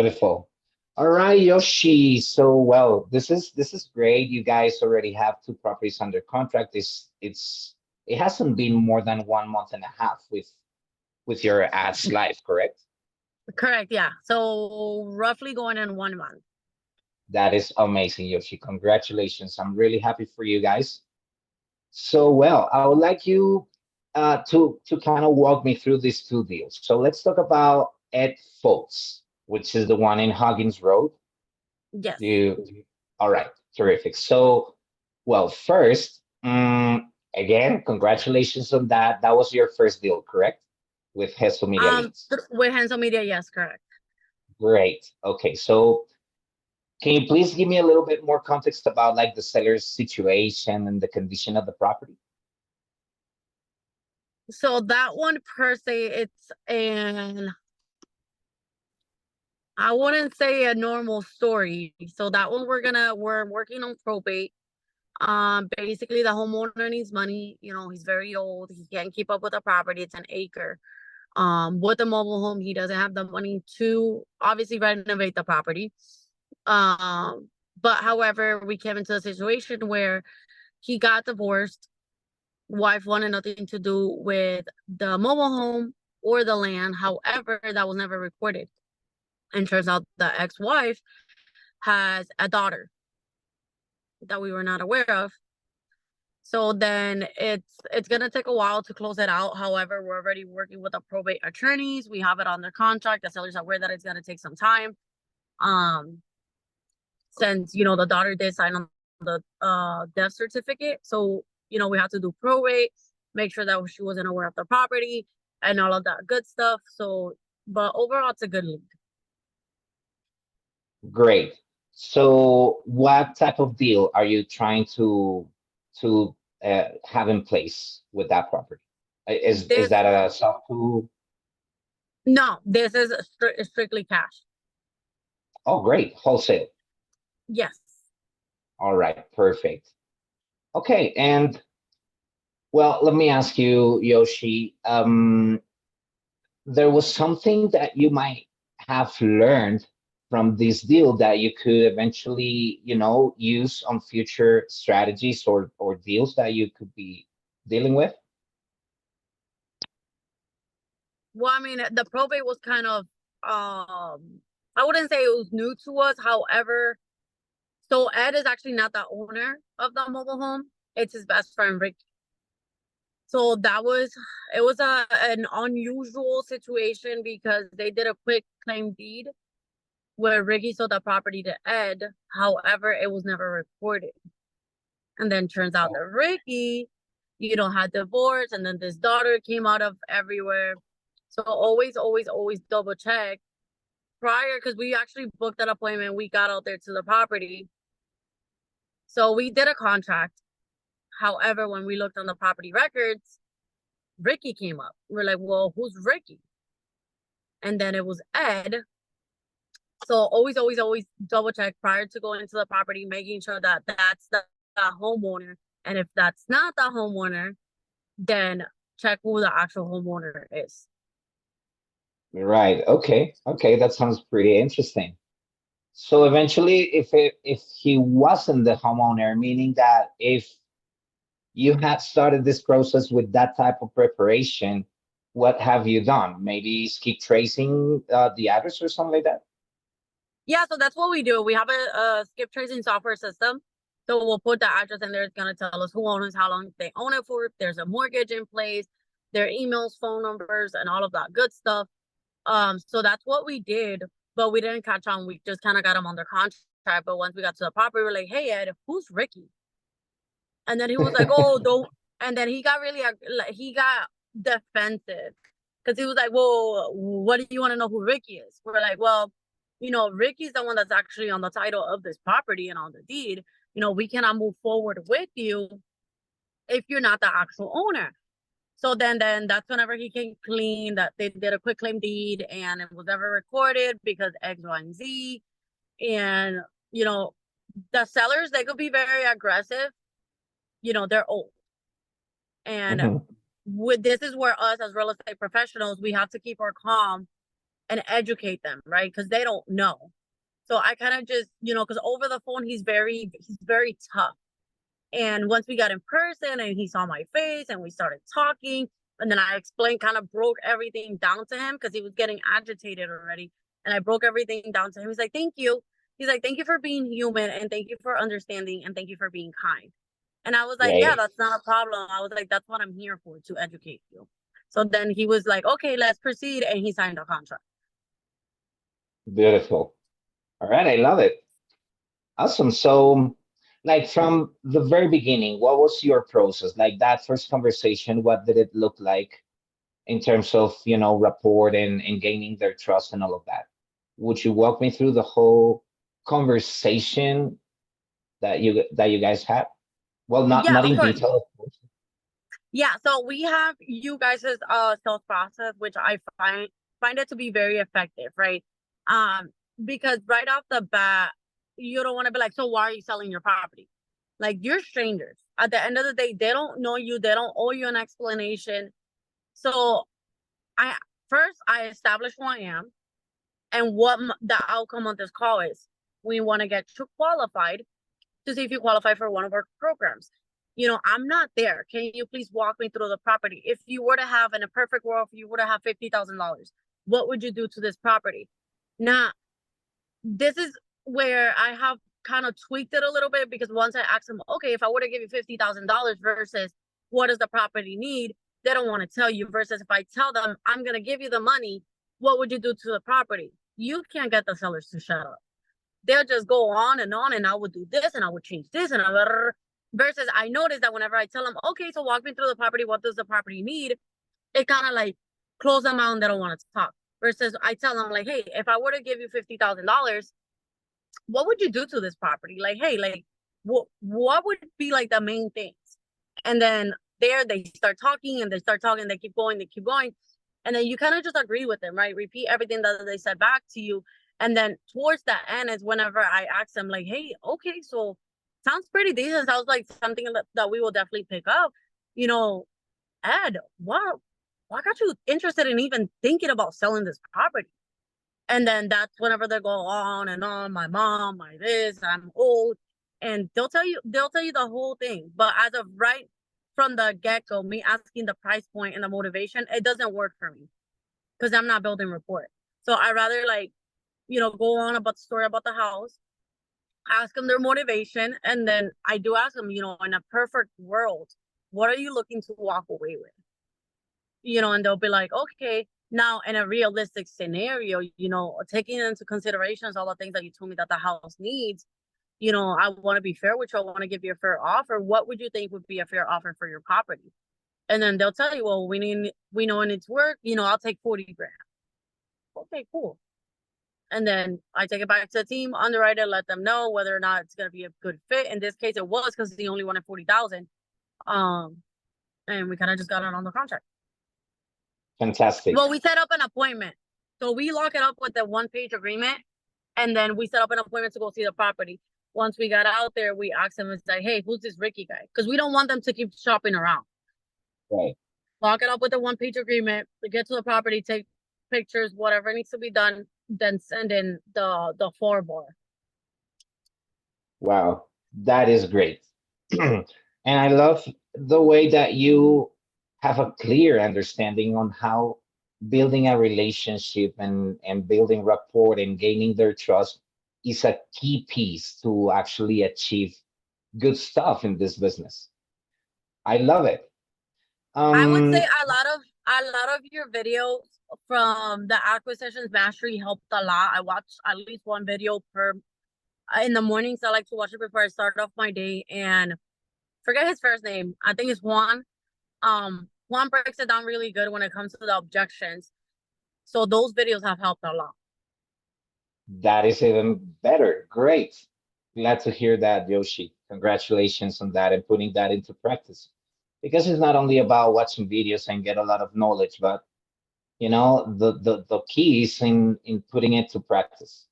Beautiful. All right, Yoshi. So, well, this is great. You guys already have two properties under contract. It hasn't been more than 1 month and a half with your ads live, correct? Correct, yeah. So roughly going in 1 month. That is amazing, Yoshi. Congratulations. I'm really happy for you guys. So, well, I would like you to kind of walk me through these two deals. So let's talk about Ed Foltz, which is the one in Huggins Road. Yes. All right, terrific. So, well, first, again, congratulations on that. That was your first deal, correct? With Hesel Media Leads. With Hesel Media, yes, correct. Great. Okay, so can you please give me a little bit more context about like the seller's situation and the condition of the property? So that one per se, it's an, I wouldn't say a normal story. So that one we're working on probate. Basically the homeowner needs money. He's very old. He can't keep up with the property. It's an acre. With a mobile home, he doesn't have the money to obviously renovate the property. But however, we came into a situation where he got divorced. Wife wanted nothing to do with the mobile home or the land. However, that was never recorded. And turns out the ex-wife has a daughter that we were not aware of. So then it's gonna take a while to close it out. However, we're already working with the probate attorneys. We have it on their contract. The seller's aware that it's gonna take some time. Since the daughter did sign on the death certificate. So, we have to do probate, make sure that she wasn't aware of the property and all of that good stuff. So, but overall it's a good lead. Great. So, what type of deal are you trying to have in place with that property? Is that a soft to? No, this is strictly cash. Oh, great. Wholesale. Yes. All right, perfect. Okay, and well, let me ask you, Yoshi. There was something that you might have learned from this deal that you could eventually, use on future strategies or deals that you could be dealing with? Well, I mean, the probate was kind of, I wouldn't say it was new to us. However, so Ed is actually not the owner of the mobile home. It's his best friend, Ricky. So it was an unusual situation because they did a quick claim deed where Ricky sold the property to Ed. However, it was never recorded. And then turns out that Ricky, had divorced, and then this daughter came out of everywhere. So always, always, always double check prior, because we actually booked an appointment. We got out there to the property. So we did a contract. However, when we looked on the property records, Ricky came up. We're like, well, who's Ricky? And then it was Ed. So always, always, always double check prior to going into the property, making sure that that's the homeowner. And if that's not the homeowner, then check who the actual homeowner is. Right. Okay. Okay. That sounds pretty interesting. So eventually, if he wasn't the homeowner, meaning that if you had started this process with that type of preparation, what have you done? Maybe keep tracing the address or something like that? Yeah, so that's what we do. We have a skip tracing software system. So we'll put the address in there. It's going to tell us who owns, how long they own it for, if there's a mortgage in place, their emails, phone numbers, and all of that good stuff. So that's what we did, but we didn't catch on. We just kind of got him under contract. But once we got to the property, we're like, hey, Ed, who's Ricky? And then he was like, oh, don't. And then he got he got defensive because he was like, well, what do you want to know who Ricky is? We're like, well, Ricky's the one that's actually on the title of this property and on the deed. We cannot move forward with you if you're not the actual owner. So then that's whenever he came clean that they did a quick claim deed and it was never recorded because X, Y, and Z. And, the sellers, they could be very aggressive. They're old. And Mhm. this is where us as real estate professionals, we have to keep our calm and educate them, right? Because they don't know. So I kind of just, because over the phone he's very tough. And once we got in person and he saw my face and we started talking, and then I explained, kind of broke everything down to him because he was getting agitated already. And I broke everything down to him. He's like, thank you. He's like, thank you for being human and thank you for understanding and thank you for being kind. And I was like, yeah, Great. that's not a problem. I was like, that's what I'm here for, to educate you. So then he was like, okay, let's proceed. And he signed a contract. Beautiful. All right, I love it. Awesome. So, like from the very beginning, what was your process? Like that first conversation, what did it look like in terms of, rapport and gaining their trust and all of that? Would you walk me through the whole conversation that you guys had? Well, not Yeah, not of in course. detail, of course. Yeah, so we have you guys' sales process, which I find it to be very effective, right? Because right off the bat, you don't want to be like, so why are you selling your property? Like, you're strangers. At the end of the day, they don't know you, they don't owe you an explanation. So I I establish who I am and what the outcome of this call is. We want to get you qualified to see if you qualify for one of our programs. I'm not there. Can you please walk me through the property? If you were to have, in a perfect world, if you were to have $50,000, what would you do to this property? Now, this is where I have kind of tweaked it a little bit, because once I ask them, okay, if I were to give you $50,000 versus what does the property need, they don't want to tell you. Versus if I tell them I'm going to give you the money, what would you do to the property? You can't get the sellers to shut up. They'll just go on, and I would do this and I would change this and versus I noticed that whenever I tell them, okay, so walk me through the property, what does the property need? It kind of like close them out and they don't want to talk. Versus I tell them like, hey, if I were to give you $50,000, what would you do to this property? Like, hey, like what would be like the main things? And then there they start talking and they keep going. And then you kind of just agree with them, right? Repeat everything that they said back to you. And then towards the end is whenever I ask them like, hey, okay, so sounds pretty decent. Sounds like something that we will definitely pick up. You know, Ed, what got you interested in even thinking about selling this property? And then that's whenever they go on and on, my mom, my this, I'm old. And they'll tell you the whole thing. But as of right from the get-go, me asking the price point and the motivation, it doesn't work for me because I'm not building rapport. So I rather like, go on about the story about the house, ask them their motivation, and then I do ask them, in a perfect world, what are you looking to walk away with? And they'll be like, okay, now in a realistic scenario, taking into considerations all the things that you told me that the house needs, I want to be fair with you. I want to give you a fair offer. What would you think would be a fair offer for your property? And then they'll tell you, well, we know it needs work. I'll take 40 grand. Okay, cool. And then I take it back to the team, underwriter, let them know whether or not it's going to be a good fit. In this case, it was because he only wanted 40,000. And we kind of just got it on the contract. Fantastic. Well, we set up an appointment. So we lock it up with the one-page agreement, and then we set up an appointment to go see the property. Once we got out there, we asked them, it's like, hey, who's this Ricky guy? Because we don't want them to keep shopping around. Right. Lock it up with a one-page agreement, get to the property, take pictures, whatever needs to be done, then send in the form. Wow, that is great. And I love the way that you have a clear understanding on how building a relationship and building rapport and gaining their trust is a key piece to actually achieve good stuff in this business. I love it. I would say Um, a lot of your videos from the acquisitions mastery helped a lot. I watch at least one video per in the mornings. I like to watch it before I start off my day. And forget his first name. I think it's Juan. Juan breaks it down really good when it comes to the objections. So those videos have helped a lot. that is even better. Great. Glad to hear that, Yoshi. Congratulations on that and putting that into practice. Because it's not only about watching videos and get a lot of knowledge, but the key is in putting it to practice.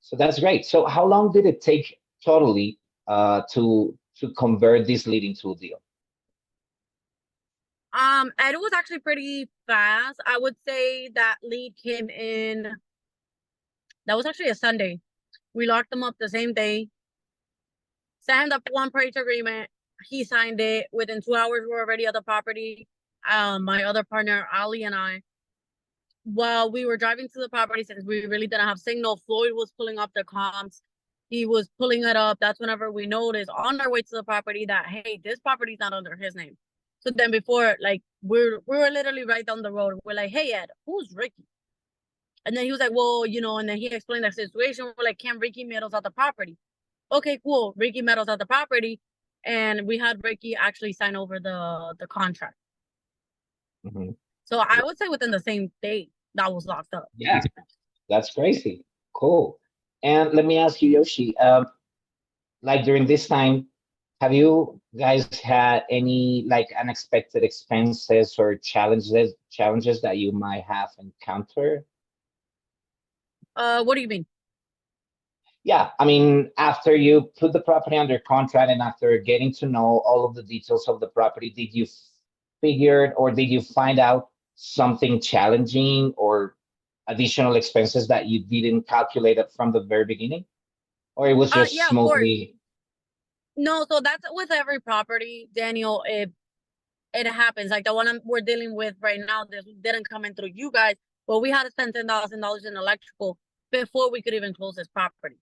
So that's great. So how long did it take totally to convert this lead into a deal? Ed was actually pretty fast. I would say that lead came in. That was actually a Sunday. We locked him up the same day. Signed up one price agreement. He signed it. Within 2 hours, we were already at the property. My other partner, Ali, and I. While we were driving to the property, since we really didn't have signal, Floyd was pulling up the comps. He was pulling it up. That's whenever we noticed on our way to the property that, hey, this property's not under his name. So then before, like, we were literally right down the road. We're like, hey, Ed, who's Ricky? And then he was like, well, and then he explained the situation. We're like, can Ricky meet us at the property? Okay, cool. Ricky met us at the property, and we had Ricky actually sign over the contract. Mm-hmm. So I would say within the same day that was locked up. Yeah, that's crazy. Cool. And let me ask you, Yoshi, like during this time, have you guys had any like unexpected expenses or challenges that you might have encountered? What do you mean? Yeah, I mean, after you put the property under contract and after getting to know all of the details of the property, did you figure or did you find out something challenging or additional expenses that you didn't calculate it from the very beginning? Or it was just Yeah, of course. smoothly? No, so that's with every property, Daniel. It happens. Like the one we're dealing with right now, this didn't come in through you guys, but we had to spend $10,000 in electrical before we could even close this property.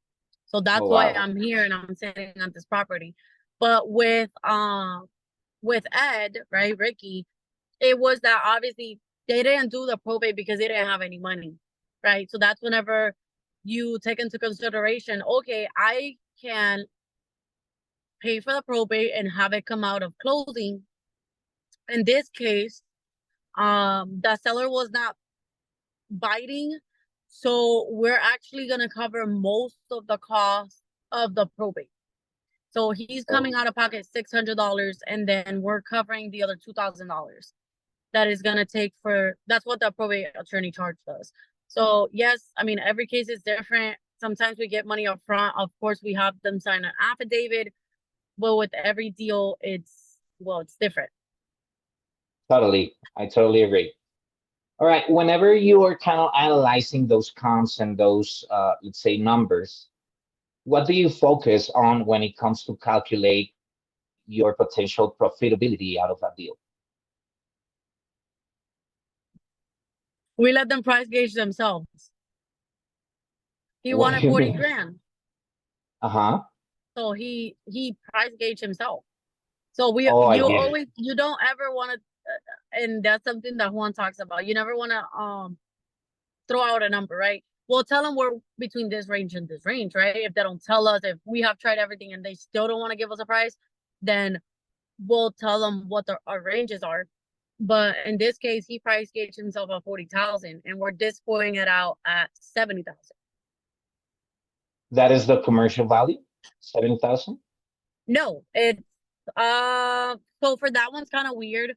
So Oh, that's why wow. I'm here and I'm sitting on this property. But with Ed, right, Ricky, it was that obviously they didn't do the probate because they didn't have any money, right? So that's whenever you take into consideration, okay, I can pay for the probate and have it come out of closing. In this case, the seller was not biting, so we're actually gonna cover most of the cost of the probate. So he's coming Oh, out of pocket $600, and then we're covering the other $2,000. That is gonna take for that's what the probate attorney charged us. So yes, I mean every case is different. Sometimes we get money up front. Of course, we have them sign an affidavit, but with every deal, it's different. totally. I totally agree. All right. Whenever you are kind of analyzing those comps and those, let's say, numbers, what do you focus on when it comes to calculate your potential profitability out of that deal? We let them price gauge themselves. He What wanted do you 40 mean? grand. Uh-huh. So he price gauge himself. So Oh, I you get it. always you don't ever want to, and that's something that Juan talks about. You never want to throw out a number, right? We'll tell them we're between this range and this range, right? If they don't tell us, if we have tried everything and they still don't want to give us a price, then we'll tell them what our ranges are. But in this case, he price gauged himself at 40,000, and we're dispoing it out at 70,000. That is the commercial value, 70,000. No, it's so for that one's kind of weird.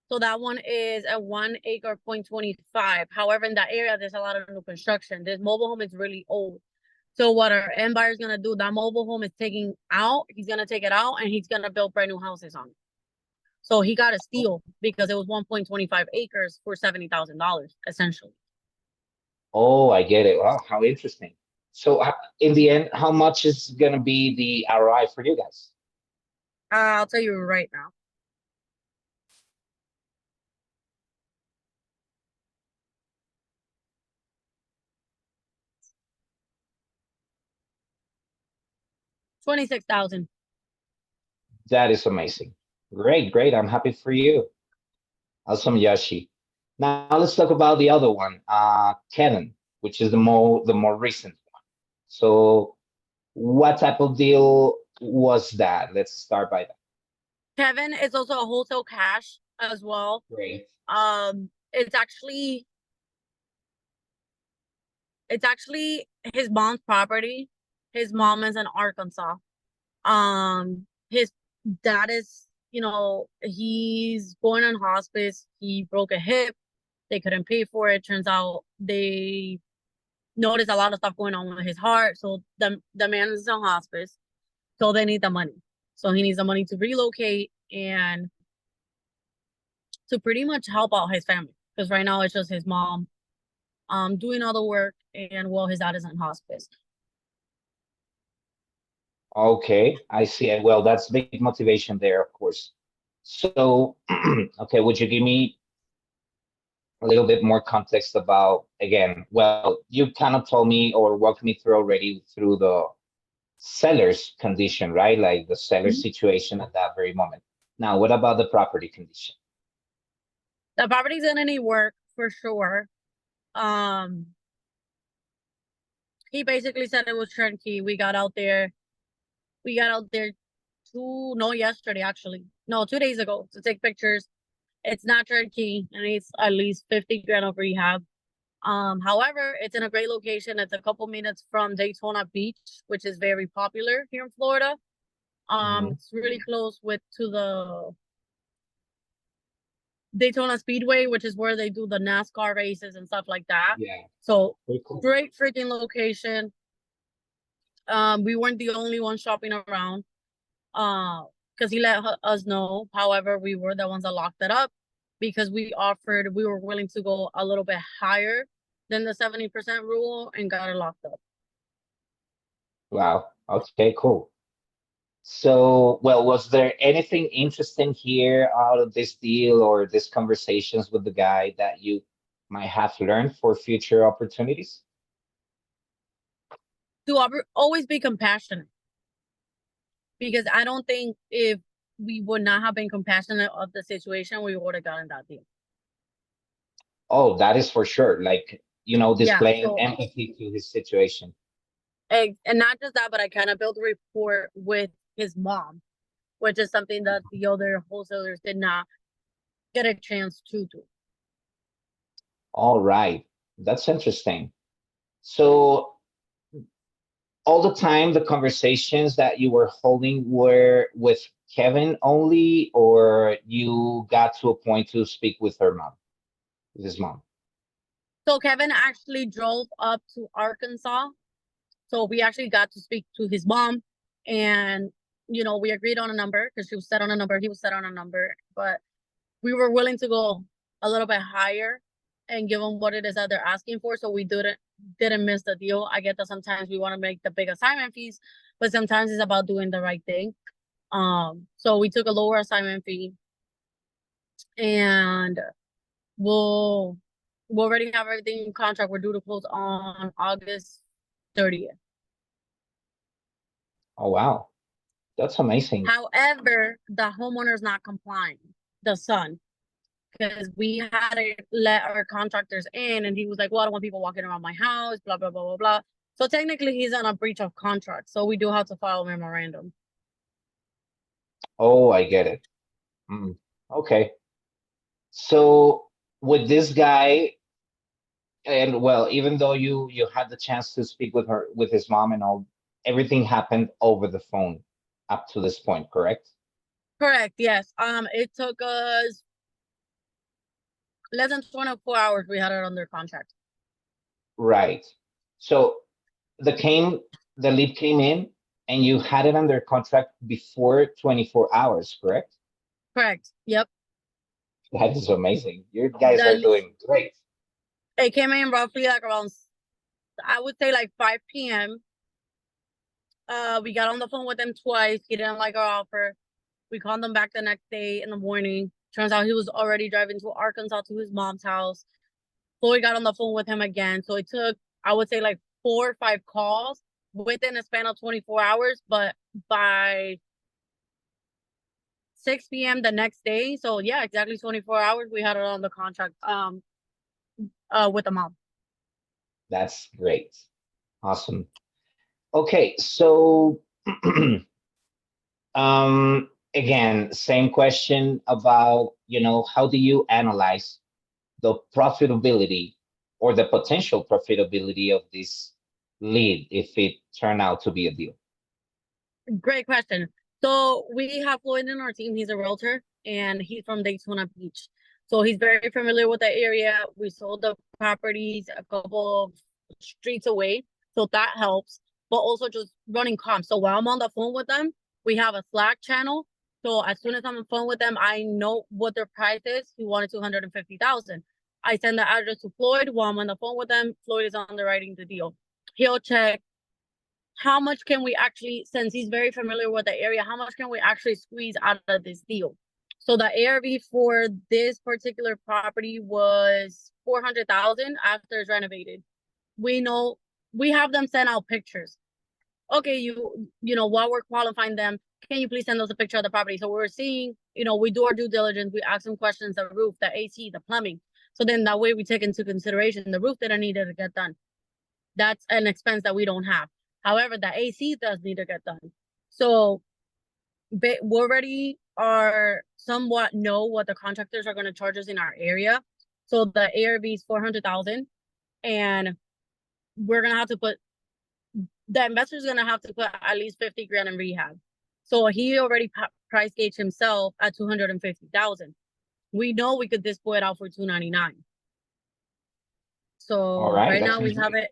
So that one is a 1 acre point 25. However, in that area, there's a lot of new construction. This mobile home is really old. So what our end buyer is gonna do, that mobile home is taking out, he's gonna take it out and he's gonna build brand new houses on it. So he got a steal because it was 1.25 acres for $70,000, essentially. Oh, I get it. Wow, how interesting. So in the end, how much is going to be the ROI for you guys? I'll tell you right now. $26,000. That is amazing. Great, great. I'm happy for you. Awesome, Yoshi. Now let's talk about the other one, Kevin, which is the more recent one. So what type of deal was that? Let's start by that. Kevin is also a wholesale cash as well. Great. It's actually his mom's property. His mom is in Arkansas. His dad is, he's going on hospice. He broke a hip. They couldn't pay for it. Turns out they noticed a lot of stuff going on with his heart. So the man is on hospice. So they need the money. So he needs the money to relocate and to pretty much help out his family. Because right now it's just his mom doing all the work, and well, his dad is in hospice. Okay, I see. Well, that's big motivation there, of course. So, okay, would you give me a little bit more context about, again, well, you kind of told me or walked me through already through the seller's condition, right? Like the seller's Mhm. situation at that very moment. Now, what about the property condition? The property's gonna need work for sure. Um, he basically said it was turnkey. We got out there. We got out there no, yesterday actually. No, 2 days ago to take pictures. It's not turnkey, and it's at least 50 grand of rehab. However, it's in a great location. It's a couple minutes from Daytona Beach, which is very popular here in Florida. Mhm. It's really close to the Daytona Speedway, which is where they do the NASCAR races and stuff like that. Yeah, So very cool. great freaking location. We weren't the only ones shopping around. Because he let us know. However, we were the ones that locked it up because we were willing to go a little bit higher than the 70% rule and got it locked up. Wow. Okay, cool. So, well, was there anything interesting here out of this deal or these conversations with the guy that you might have learned for future opportunities? To always be compassionate, because I don't think if we would not have been compassionate of the situation, we would have gotten that deal. Oh, that is for sure. Like, Yeah. displaying So, empathy to his situation. and not just that, but I kind of built a rapport with his mom, which is something that the other wholesalers did not get a chance to do. All right. That's interesting. So, all the time, the conversations that you were holding were with Kevin only, or you got to a point to speak with her mom, with his mom? So Kevin actually drove up to Arkansas. So we actually got to speak to his mom, and we agreed on a number because she was set on a number, he was set on a number, but we were willing to go a little bit higher and give them what it is that they're asking for. So we didn't miss the deal. I get that sometimes we want to make the big assignment fees, but sometimes it's about doing the right thing. So we took a lower assignment fee, and we'll we already have everything in contract. We're due to close on August 30th. Oh, wow. That's amazing. However, the homeowner is not complying, the son, because we had to let our contractors in, and he was like, well, I don't want people walking around my house, blah, blah, blah, blah, blah. So technically, he's on a breach of contract. So we do have to file a memorandum. Oh, I get it. Mm, okay. So with this guy, and well, even though you had the chance to speak with his mom and all, everything happened over the phone up to this point, correct? Correct. Yes. It took us less than 24 hours. We had it under contract. Right. So the lead came in and you had it under contract before 24 hours, correct? Correct. Yep. That is amazing. You guys are The doing great. It came in roughly like around, I would say like 5 p.m. We got on the phone with him twice. He didn't like our offer. We called him back the next day in the morning. Turns out he was already driving to Arkansas to his mom's house. Floyd got on the phone with him again. So it took, I would say, like 4 or 5 calls within a span of 24 hours. But by 6 p.m. the next day, so yeah, exactly 24 hours, we had it on the contract with the mom. That's great. Awesome. Okay, so again, same question about, how do you analyze the profitability or the potential profitability of this lead if it turned out to be a deal? Great question. So we have Floyd in our team. He's a realtor, and he's from Daytona Beach. So he's very familiar with the area. We sold the properties a couple of streets away, so that helps. But also just running comps. So while I'm on the phone with them, we have a Slack channel So as soon as I'm on the phone with them, I know what their price is. He wanted 250,000. I send the address to Floyd. While I'm on the phone with them, Floyd is underwriting the deal. He'll check how much can we actually, since he's very familiar with the area, how much can we actually squeeze out of this deal? So the ARV for this particular property was 400,000 after it's renovated. We know, we have them send out pictures. Okay, you know, while we're qualifying them, can you please send us a picture of the property? So we're seeing, you know, we do our due diligence, we ask them questions, the roof, the AC, the plumbing. So then that way we take into consideration the roof didn't need to get done. That's an expense that we don't have. However, the AC does need to get done. So we already are somewhat know what the contractors are going to charge us in our area. So the ARV is 400,000, and we're going to have to put, the investor's going to have to put at least 50 grand in rehab. So he already price gauge himself at 250,000. We know we could dispo it out for 299. All So right, right that now we sounds have great. it.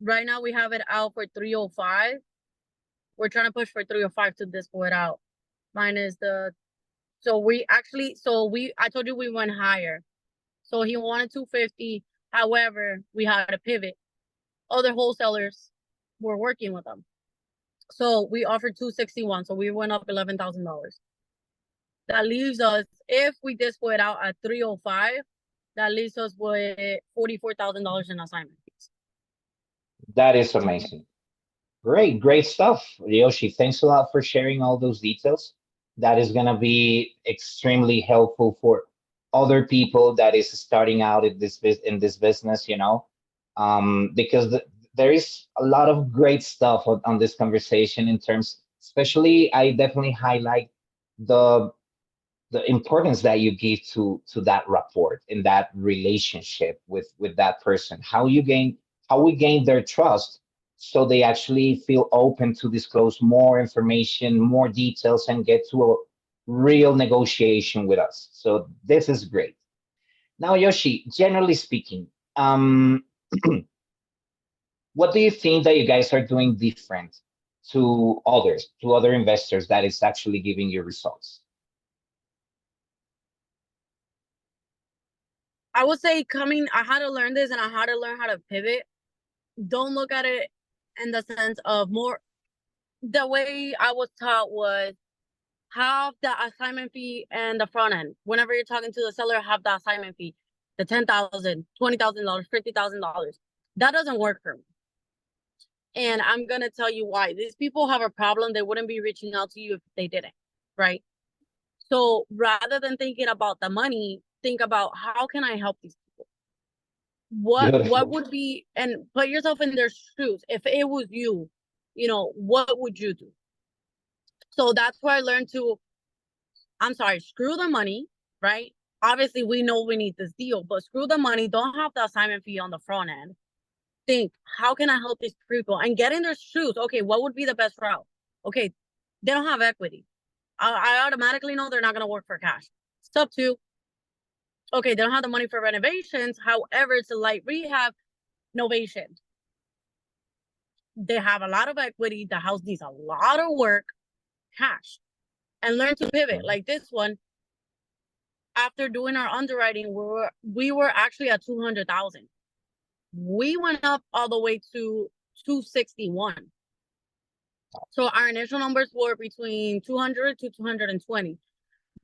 Right now we have it out for 305. We're trying to push for 305 to dispo it out. Minus the, so we actually, I told you we went higher. So he wanted 250. However, we had to pivot. Other wholesalers were working with them. So we offered 261. So we went up $11,000. That leaves us, if we dispo it out at 305, that leaves us with $44,000 in assignment fees. That is amazing. Great, great stuff, Yoshi. Thanks a lot for sharing all those details. That is going to be extremely helpful for other people that is starting out in in this business, you know, because there is a lot of great stuff on this conversation in terms, especially I definitely highlight the the importance that you give to that rapport in that relationship with that person, how we gain their trust so they actually feel open to disclose more information, more details, and get to a real negotiation with us. So this is great. Now, Yoshi, generally speaking, what do you think that you guys are doing different to others, to other investors that is actually giving you results? I would say I had to learn this and I had to learn how to pivot. Don't look at it in the sense of more, the way I was taught was have the assignment fee and the front end. Whenever you're talking to the seller, have the assignment fee, the $10,000, $20,000, $50,000. That doesn't work for me. And I'm gonna tell you why. These people have a problem. They wouldn't be reaching out to you if they didn't, right? So rather than thinking about the money, think about how can I help these people? What Beautiful. would be, and put yourself in their shoes. If it was you, you know, what would you do? So that's where I learned to, I'm sorry, screw the money, right? Obviously, we know we need this deal, but screw the money. Don't have the assignment fee on the front end. Think, how can I help these people? And get in their shoes. Okay, what would be the best route? Okay, they don't have equity. I automatically know they're not going to work for cash. Step two, okay, they don't have the money for renovations. However, it's a light rehab, novation. They have a lot of equity. The house needs a lot of work, cash. And learn to pivot. Like this one, after doing our underwriting, we were actually at 200,000. We went up all the way to 261. So our initial numbers were between 200 to 220.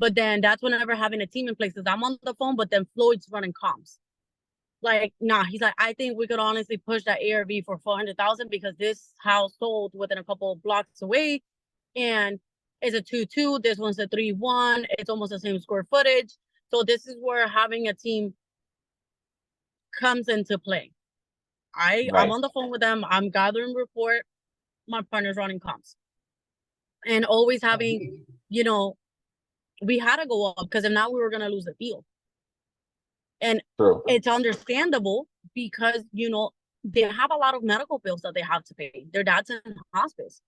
But then that's whenever having a team in place, because I'm on the phone, but then Floyd's running comms. Like, nah, he's like, I think we could honestly push that ARV for 400,000 because this house sold within a couple of blocks away, and it's a 2-2. This one's a 3-1. It's almost the same square footage. So this is where having a team comes into play. I'm Right. on the phone with them. I'm gathering report. My partner's running comms, and always having, you know, we had to go up because if not, we were gonna lose the deal. And True. it's understandable because, you know, they have a lot of medical bills that they have to pay. Their dad's in hospice.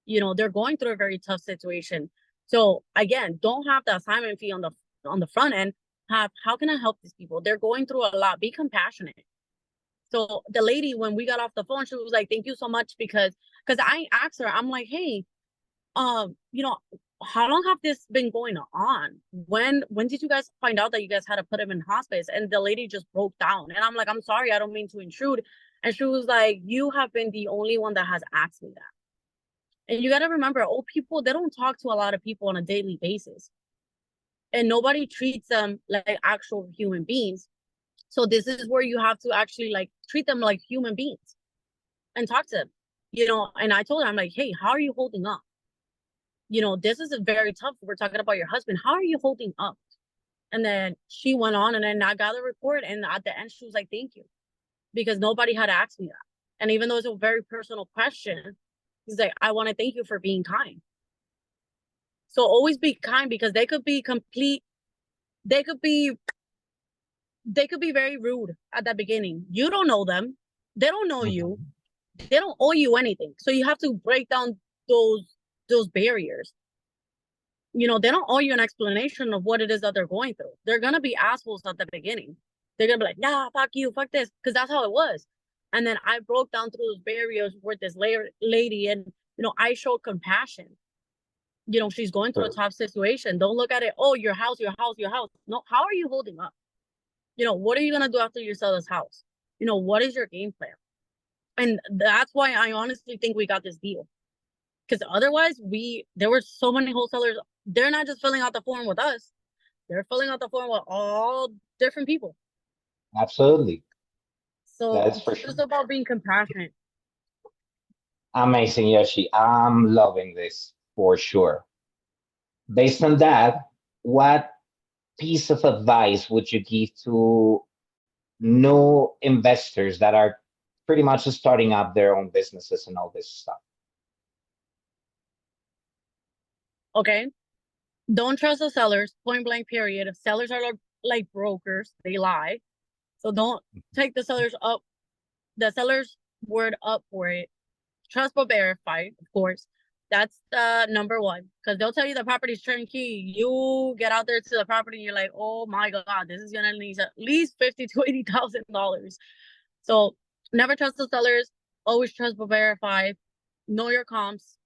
You know, they're going through a very tough situation. So again, don't have the assignment fee on the front end. Have, how can I help these people? They're going through a lot. Be compassionate. So the lady, when we got off the phone, she was like, "Thank you so much," because I asked her, I'm like, "Hey, you know, how long have this been going on? When did you guys find out that you guys had to put him in hospice? And the lady just broke down. And I'm like, I'm sorry, I don't mean to intrude. And she was like, you have been the only one that has asked me that. And you got to remember, old people, they don't talk to a lot of people on a daily basis. And nobody treats them like actual human beings. So this is where you have to actually like treat them like human beings and talk to them, and I told her, I'm like, hey, how are you holding up? This is a very tough. We're talking about your husband. How are you holding up? And then she went on, and then I got the report. And at the end, she was like, thank you. Because nobody had asked me that. And even though it's a very personal question, he's like, I want to thank you for being kind. So always be kind, because they could be they could be very rude at the beginning. You don't know them. They don't know you. They don't owe you anything. So you have to break down those barriers. They don't owe you an explanation of what it is that they're going through. They're gonna be assholes at the beginning. They're gonna be like, nah, fuck you, fuck this, because that's how it was. And then I broke down through those barriers with this lady, and I showed compassion. She's going through a tough situation. Don't look at it, oh, your house, your house, your house. No, how are you holding up? What are you gonna do after you sell this house? What is your game plan? And that's why I honestly think we got this deal. Because otherwise, there were so many wholesalers. They're not just filling out the form with us. They're filling out the form with all different people. Absolutely. So That's it's for sure. just about being compassionate. Amazing, Yoshi. I'm loving this for sure. Based on that, what piece of advice would you give to new investors that are pretty much starting up their own businesses and all this stuff? Okay. Don't trust the sellers, point blank, period. Sellers are like brokers, they lie. So don't take the seller's word up for it. Trust but verify, of course. That's number one, because they'll tell you the property's turnkey. You get out there to the property, and you're like, oh my god, this is gonna need at least $50,000 to $80,000. So never trust the sellers. Always trust but verify. Know your comps.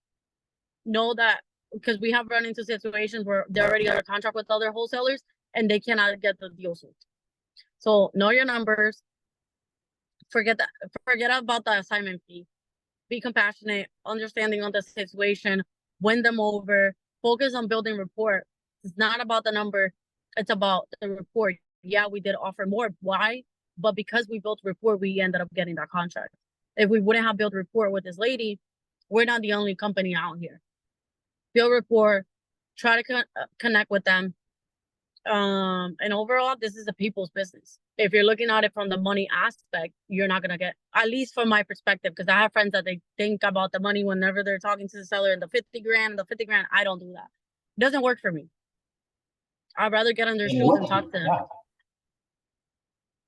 Know that, because we have run into situations where they're already under contract with other wholesalers and they cannot get the deal sold. So know your numbers. Forget about the assignment fee. Be compassionate, understanding on the situation, win them over, focus on building rapport. It's not about the number, it's about the rapport. Yeah, we did offer more. Why? But because we built rapport, we ended up getting that contract. If we wouldn't have built rapport with this lady, we're not the only company out here. Build rapport, try to connect with them. And overall, this is a people's business. If you're looking at it from the money aspect, you're not gonna get, at least from my perspective, because I have friends that they think about the money whenever they're talking to the seller, and the 50 grand, the 50 grand. I don't do that. It doesn't work for me. I'd rather get on their shoes and talk to them. Yeah.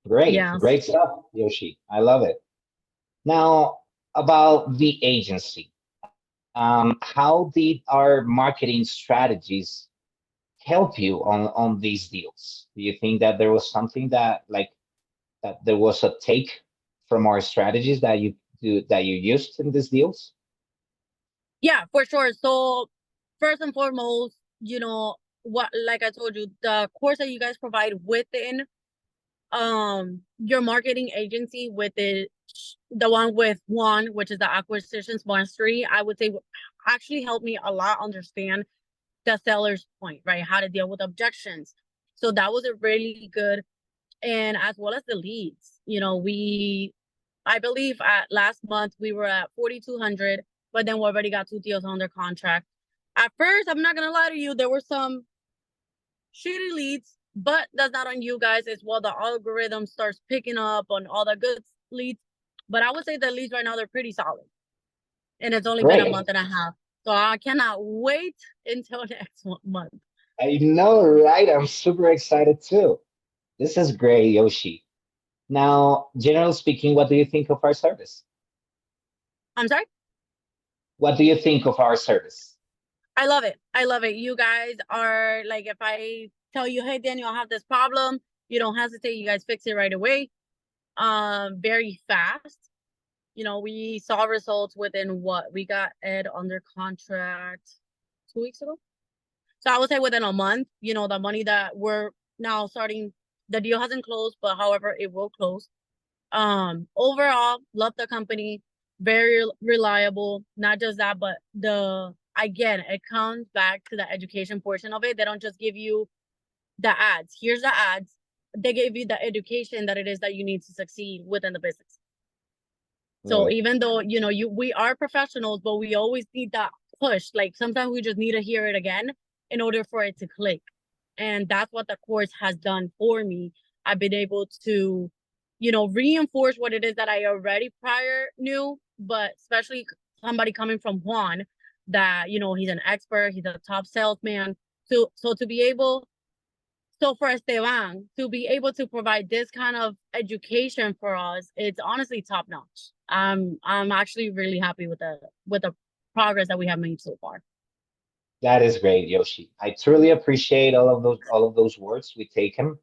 Great, Yeah. great stuff, Yoshi. I love it. Now, about the agency, how did our marketing strategies help you on these deals? Do you think that there was something that there was a take from our strategies that you used in these deals? Yeah, for sure. So first and foremost, what, like I told you, the course that you guys provide within your marketing agency, with the one with Juan, which is the acquisitions mastery, I would say actually helped me a lot understand the seller's point, right? How to deal with objections. So that was a really good, and as well as the leads. I believe at last month we were at 4,200, but then we already got 2 deals under contract. At first, I'm not gonna lie to you, there were some shitty leads, but that's not on you guys. It's while the algorithm starts picking up on all the good leads. But I would say the leads right now, they're pretty solid. And it's only been a Great. month and a half. So I cannot wait until next month. I know, right? I'm super excited too. This is great, Yoshi. Now, generally speaking, what do you think of our service? I'm sorry? What do you think of our service? I love it. I love it. You guys are like, if I tell you, hey, Daniel, I have this problem, you don't hesitate. You guys fix it right away. Very fast. We saw results within what we got Ed under contract 2 weeks ago. So I would say within a month, the money that we're now starting, the deal hasn't closed, but however, it will close. Overall, love the company, very reliable. Not just that, but again, it comes back to the education portion of it. They don't just give you the ads. Here's the ads. They give you the education that it is that you need to succeed within the business. So even though, we are professionals, but we always need that push. Like sometimes we just need to hear it again in order for it to click. And that's what the course has done for me. I've been able to, reinforce what it is that I already prior knew, but especially somebody coming from Juan that, he's an expert, he's a top salesman. So to be able, so for Esteban to be able to provide this kind of education for us, it's honestly top notch. I'm actually really happy with the progress that we have made so far. That is great, Yoshi. I truly appreciate all of those words. We take them.